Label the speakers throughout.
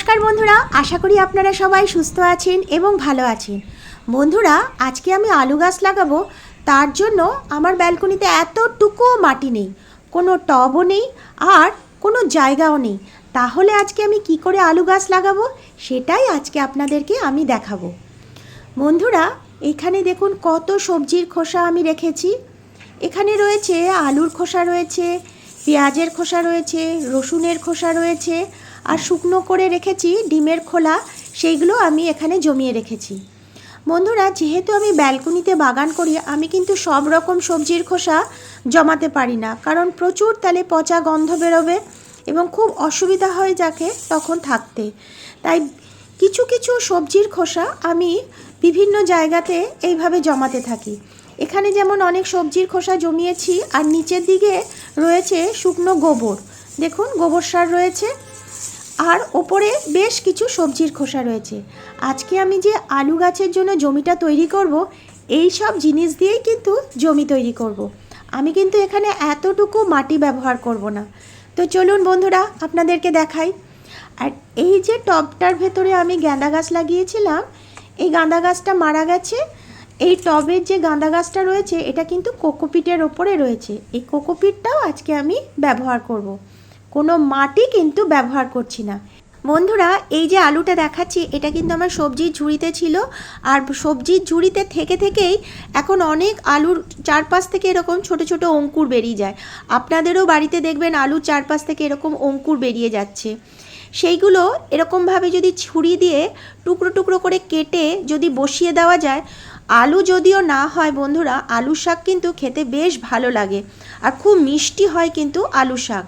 Speaker 1: নমস্কার বন্ধুরা, আশা করি আপনারা সবাই সুস্থ আছেন এবং ভালো আছেন। বন্ধুরা, আজকে আমি আলু গাছ লাগাবো। তার জন্য আমার ব্যালকনিতে এতটুকু মাটি নেই, কোনো টবও নেই আর কোনো জায়গাও নেই। তাহলে আজকে আমি কি করে আলু গাছ লাগাবো সেটাই আজকে আপনাদেরকে আমি দেখাবো। বন্ধুরা, এখানে দেখুন কত সবজির খোসা আমি রেখেছি। এখানে রয়েছে আলুর খোসা, রয়েছে পেঁয়াজের খোসা, রয়েছে রসুনের খোসা, রয়েছে আর শুকনো করে রেখেছি ডিমের খোলা, সেইগুলো আমি এখানে জমিয়ে রেখেছি। বন্ধুরা, যেহেতু আমি ব্যালকনিতে বাগান করি, আমি কিন্তু সব রকম সবজির খোসা জমাতে পারি না, কারণ প্রচুর তালে পচা গন্ধ বেরোবে এবং খুব অসুবিধা হয় যাকে তখন থাকতে। তাই কিছু কিছু সবজির খোসা আমি বিভিন্ন জায়গাতে এইভাবে জমাতে থাকি। এখানে যেমন অনেক সবজির খোসা জমিয়েছি, আর নিচের দিকে রয়েছে শুকনো গোবর, দেখুন গোবর সার রয়েছে, আর ওপরে বেশ কিছু সবজির খোসা রয়েছে। আজকে আমি যে আলু গাছের জন্য জমিটা তৈরি করব, এই সব জিনিস দিয়েই কিন্তু জমি তৈরি করব। আমি কিন্তু এখানে এতটুকু মাটি ব্যবহার করব না। তো চলুন বন্ধুরা, আপনাদেরকে দেখাই। আর এই যে টবটার ভেতরে আমি গাঁদা গাছ লাগিয়েছিলাম, এই গাঁদা গাছটা মারা গেছে। এই টবের যে গাঁদা গাছটা রয়েছে, এটা কিন্তু কোকোপিটের ওপরে রয়েছে। এই কোকোপিটটাও আজকে আমি ব্যবহার করব। কোনো মাটি কিন্তু ব্যবহার করছি না। বন্ধুরা, এই যে আলুটা দেখাচ্ছি, এটা কিন্তু আমার সবজির ঝুড়িতে ছিল, আর সবজির ঝুড়িতে থেকে থেকেই এখন অনেক আলুর চারপাশ থেকে এরকম ছোট ছোট অঙ্কুর বেরিয়ে যায়। আপনাদেরও বাড়িতে দেখবেন আলুর চারপাশ থেকে এরকম অঙ্কুর বেরিয়ে যাচ্ছে। সেইগুলো এরকমভাবে যদি ছুরি দিয়ে টুকরো টুকরো করে কেটে যদি বসিয়ে দেওয়া যায়, আলু যদিও না হয় বন্ধুরা, আলু শাক কিন্তু খেতে বেশ ভালো লাগে আর খুব মিষ্টি হয় কিন্তু আলু শাক।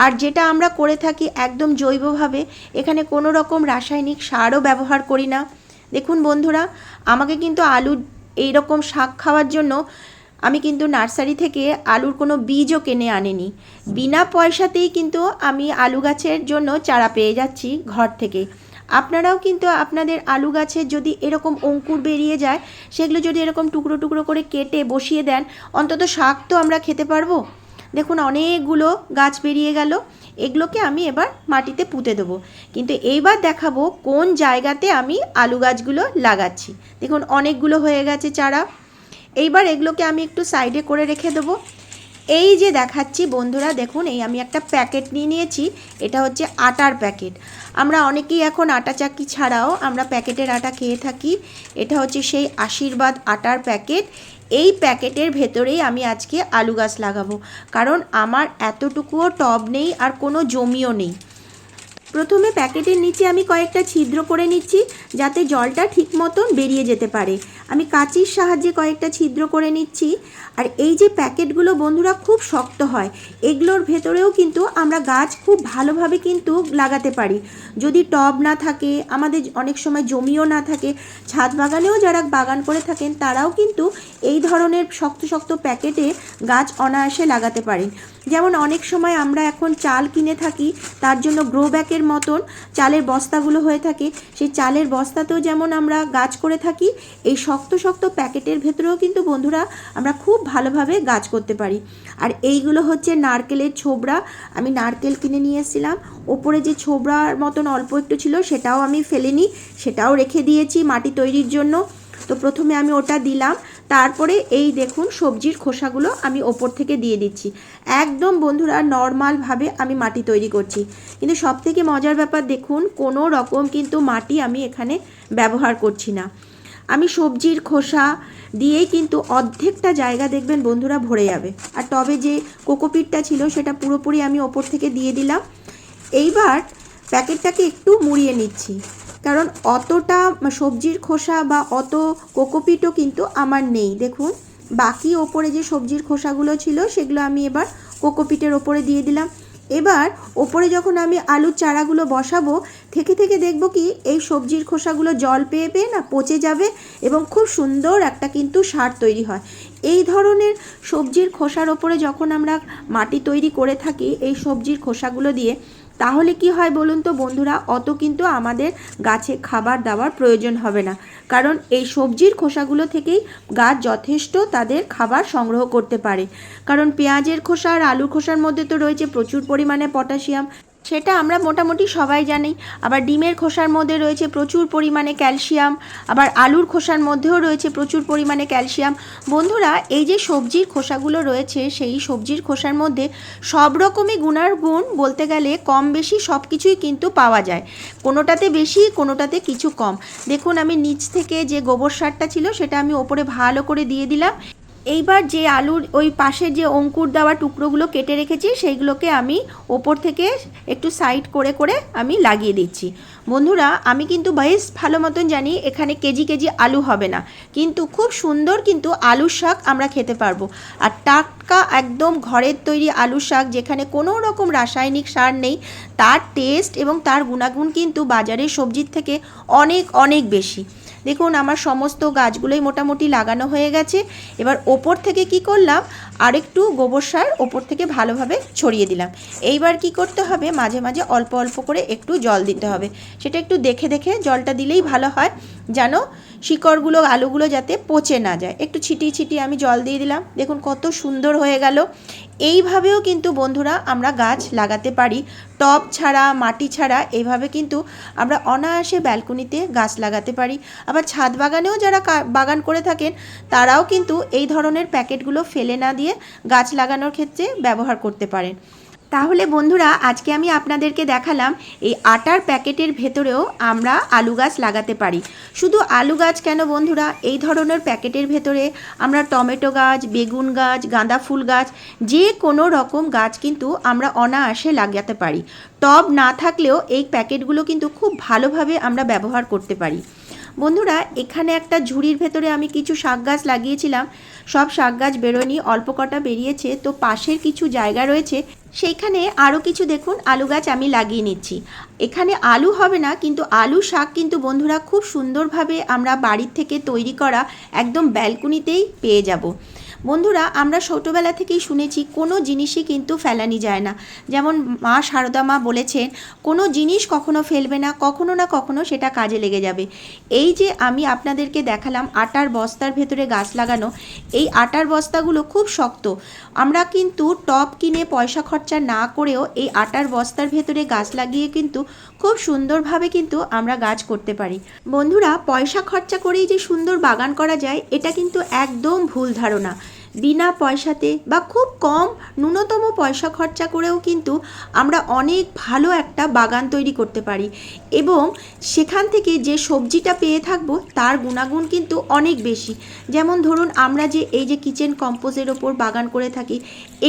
Speaker 1: আর যেটা আমরা করে থাকি একদম জৈবভাবে, এখানে কোনো রকম রাসায়নিক সারও ব্যবহার করি না। দেখুন বন্ধুরা, আমাকে কিন্তু আলু এইরকম শাক খাওয়ার জন্য আমি কিন্তু নার্সারি থেকে আলুর কোনো বীজও কিনে আনিনি। বিনা পয়সাতেই কিন্তু আমি আলু গাছের জন্য চারা পেয়ে যাচ্ছি ঘর থেকে। আপনারাও কিন্তু আপনাদের আলু গাছের যদি এরকম অঙ্কুর বেরিয়ে যায়, সেগুলো যদি এরকম টুকরো টুকরো করে কেটে বসিয়ে দেন, অন্তত শাক তো আমরা খেতে পারবো। দেখুন অনেকগুলো গাছ বেরিয়ে গেল। এগুলোকে আমি এবার মাটিতে পুঁতে দেবো। কিন্তু এইবার দেখাবো কোন জায়গাতে আমি আলু গাছগুলো লাগাচ্ছি। দেখুন অনেকগুলো হয়ে গেছে চারা। এইবার এগুলোকে আমি একটু সাইডে করে রেখে দেবো। এই যে দেখাচ্ছি বন্ধুরা, দেখুন এই আমি একটা প্যাকেট নিয়ে নিয়েছি। এটা হচ্ছে আটার প্যাকেট। আমরা অনেকেই এখন আটা চাকি ছাড়াও আমরা প্যাকেটের আটা খেয়ে থাকি। এটা হচ্ছে সেই আশীর্বাদ আটার প্যাকেট। এই প্যাকেটের ভেতরেই আমি আজকে আলু গাছ লাগাবো, কারণ আমার এতটুকুও টব নেই আর কোনো জমিও নেই। প্রথমে প্যাকেটের নিচে আমি কয়েকটা ছিদ্র করে নিচ্ছি, যাতে জলটা ঠিক মতন বেরিয়ে যেতে পারে। আমি কাঁচির সাহায্যে কয়েকটা ছিদ্র করে নিচ্ছি। আর এই যে প্যাকেটগুলো বন্ধুরা খুব শক্ত হয়, এগুলোর ভেতরেও কিন্তু আমরা গাছ খুব ভালোভাবে কিন্তু লাগাতে পারি। যদি টব না থাকে, আমাদের অনেক সময় জমিও না থাকে, ছাদ বাগানেও যারা বাগান করে থাকেন তারাও কিন্তু এই ধরনের শক্ত শক্ত প্যাকেটে গাছ অনায়াসে লাগাতে পারেন। যেমন অনেক সময় আমরা এখন চাল কিনে থাকি, তার জন্য গ্রো ব্যাগের মতন চালের বস্তাগুলো হয়ে থাকে, সেই চালের বস্তাতেও যেমন আমরা গাছ করে থাকি, এই শক্ত শক্ত প্যাকেটের ভেতরেও কিন্তু বন্ধুরা আমরা খুব ভালোভাবে গাছ করতে পারি। আর এইগুলো হচ্ছে নারকেলের ছোবড়া। আমি নারকেল কিনে নিয়ে এসেছিলাম, ওপরে যে ছোবড়ার মতন অল্প একটু ছিল সেটাও আমি ফেলিনি, সেটাও রেখে দিয়েছি মাটি তৈরির জন্য। তো প্রথমে আমি ওটা দিলাম, তারপরে এই দেখুন সবজির খোসাগুলো আমি ওপর থেকে দিয়ে দিচ্ছি। একদম বন্ধুরা নর্মালভাবে আমি মাটি তৈরি করছি। কিন্তু সবথেকে মজার ব্যাপার দেখুন, কোনো রকম কিন্তু মাটি আমি এখানে ব্যবহার করছি না। আমি সবজির খোসা দিয়েই কিন্তু অর্ধেকটা জায়গা দেখবেন বন্ধুরা ভরে যাবে। আর টবে যে কোকোপিটটা ছিল সেটা পুরোপুরি আমি ওপর থেকে দিয়ে দিলাম। এইবার প্যাকেটটাকে একটু মুড়িয়ে নিচ্ছি, কারণ অতটা সবজির খোসা বা অত কোকোপিটও কিন্তু আমার নেই। দেখুন বাকি ওপরে যে সবজির খোসাগুলো ছিল সেগুলো আমি এবার কোকোপিটের ওপরে দিয়ে দিলাম। এবার ওপরে যখন আমি আলুর চারাগুলো বসাবো, থেকে থেকে দেখবো কি এই সবজির খোসাগুলো জল পেয়ে পেয়ে না পচে যাবে এবং খুব সুন্দর একটা কিন্তু সার তৈরি হয়। এই ধরনের সবজির খোসার ওপরে যখন আমরা মাটি তৈরি করে থাকি এই সবজির খোসাগুলো দিয়ে, তাহলে কি হয় বলুন তো বন্ধুরা, অত কিন্তু আমাদের গাছে খাবার দাবার প্রয়োজন হবে না, কারণ এই সবজির খোসাগুলো থেকেই গাছ যথেষ্ট তাদের খাবার সংগ্রহ করতে পারে। কারণ পেঁয়াজের খোসা আর আলুর খোসার মধ্যে তো রয়েছে প্রচুর পরিমাণে পটাশিয়াম। সেটা আমরা মোটামুটি সবাই জানি। আবার ডিমের খোসার মধ্যে রয়েছে প্রচুর পরিমাণে ক্যালসিয়াম, আবার আলুর খোসার মধ্যেও রয়েছে প্রচুর পরিমাণে ক্যালসিয়াম। বন্ধুরা, এই যে সবজির খোসাগুলো রয়েছে, সেই সবজির খোসার মধ্যে সব রকমই গুণাগুণ বলতে গেলে কম বেশি সব কিছুই কিন্তু পাওয়া যায়। কোনোটাতে বেশি, কোনোটাতে কিছু কম। দেখুন, আমি নিচ থেকে যে গোবর সারটা ছিল সেটা আমি ওপরে ভালো করে দিয়ে দিলাম। এইবার যে আলুর ওই পাশের যে অঙ্কুর দেওয়া টুকরোগুলো কেটে রেখেছি সেইগুলোকে আমি ওপর থেকে একটু সাইড করে করে আমি লাগিয়ে দিচ্ছি। বন্ধুরা, আমি কিন্তু বেশ ভালো মতন জানি এখানে কেজি কেজি আলু হবে না, কিন্তু খুব সুন্দর কিন্তু আলুর শাক আমরা খেতে পারবো। আর টাটকা একদম ঘরের তৈরি আলুর শাক, যেখানে কোনো রকম রাসায়নিক সার নেই, তার টেস্ট এবং তার গুণাগুণ কিন্তু বাজারের সবজির থেকে অনেক অনেক বেশি। দেখুন, আমার সমস্ত গাছগুলোই মোটামুটি লাগানো হয়ে গেছে। এবার ওপর থেকে কি করলাম, আরেকটু গোবর সার ওপর থেকে ভালোভাবে ছড়িয়ে দিলাম। এইবার কি করতে হবে, মাঝে মাঝে অল্প অল্প করে একটু জল দিতে হবে। সেটা একটু দেখে দেখে জলটা দিলেই ভালো হয়, যেন শিকড়গুলো আলুগুলো যাতে পচে না যায়। একটু ছিটিয়ে ছিটিয়ে আমি জল দিয়ে দিলাম। দেখুন কত সুন্দর হয়ে গেল। এইভাবেও কিন্তু বন্ধুরা আমরা গাছ লাগাতে পারি, টব ছাড়া, মাটি ছাড়া। এইভাবে কিন্তু আমরা অনায়াসে ব্যালকনিতে গাছ লাগাতে পারি। আবার ছাদ বাগানেও যারা বাগান করে থাকেন, তারাও কিন্তু এই ধরনের প্যাকেটগুলো ফেলে না দিয়ে গাছ লাগানোর ক্ষেত্রে ব্যবহার করতে পারেন। তাহলে বন্ধুরা, আজকে আমি আপনাদেরকে দেখালাম এই আটার প্যাকেটের ভেতরেও আমরা আলু গাছ লাগাতে পারি। শুধু আলু গাছ কেন বন্ধুরা, এই ধরনের প্যাকেটের ভেতরে আমরা টমেটো গাছ, বেগুন গাছ, গাঁদা ফুল গাছ, যে কোনো রকম গাছ কিন্তু আমরা অনায়াসে লাগাতে পারি। টব না থাকলেও এই প্যাকেটগুলো কিন্তু খুব ভালোভাবে আমরা ব্যবহার করতে পারি। বন্ধুরা, এখানে একটা ঝুড়ির ভেতরে আমি কিছু শাক গাছ লাগিয়েছিলাম। সব শাক গাছ বেরোয়নি, অল্প কটা বেরিয়েছে। তো পাশের কিছু জায়গা রয়েছে, সেইখানে আরও কিছু দেখুন আলু গাছ আমি লাগিয়ে নিচ্ছি। এখানে আলু হবে না, কিন্তু আলু শাক কিন্তু বন্ধুরা খুব সুন্দরভাবে আমরা বাড়ির থেকে তৈরি করা একদম ব্যালকনিতেই পেয়ে যাব। বন্ধুরা, আমরা ছোটোবেলা থেকেই শুনেছি কোনো জিনিসই কিন্তু ফেলানি যায় না। যেমন মা সারদা মা বলেছেন, কোনো জিনিস কখনো ফেলবে না, কখনো না কখনো সেটা কাজে লেগে যাবে। এই যে আমি আপনাদেরকে দেখালাম আটার বস্তার ভেতরে গাছ লাগানো, এই আটার বস্তাগুলো খুব শক্ত। আমরা কিন্তু টব কিনে পয়সা খরচা না করেও এই আটার বস্তার ভেতরে গাছ লাগিয়ে কিন্তু খুব সুন্দরভাবে কিন্তু আমরা গাছ করতে পারি। বন্ধুরা, পয়সা খরচা করেই যে সুন্দর বাগান করা যায়, এটা কিন্তু একদম ভুল ধারণা। বিনা পয়সাতে বা খুব কম ন্যূনতম পয়সা খরচা করেও কিন্তু আমরা অনেক ভালো একটা বাগান তৈরি করতে পারি, এবং সেখান থেকে যে সবজিটা পেয়ে থাকবো তার গুণাগুণ কিন্তু অনেক বেশি। যেমন ধরুন, আমরা যে এই যে কিচেন কম্পোজের ওপর বাগান করে থাকি,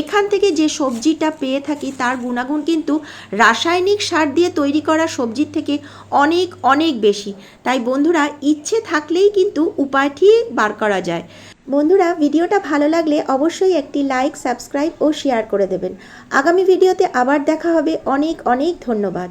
Speaker 1: এখান থেকে যে সবজিটা পেয়ে থাকি তার গুণাগুণ কিন্তু রাসায়নিক সার দিয়ে তৈরি করা সবজির থেকে অনেক অনেক বেশি। তাই বন্ধুরা, ইচ্ছে থাকলেই কিন্তু উপায়টি বার করা যায়। বন্ধুরা, ভিডিওটা ভালো লাগলে অবশ্যই একটি লাইক, সাবস্ক্রাইব ও শেয়ার করে দেবেন। আগামী ভিডিওতে আবার দেখা হবে। অনেক অনেক ধন্যবাদ।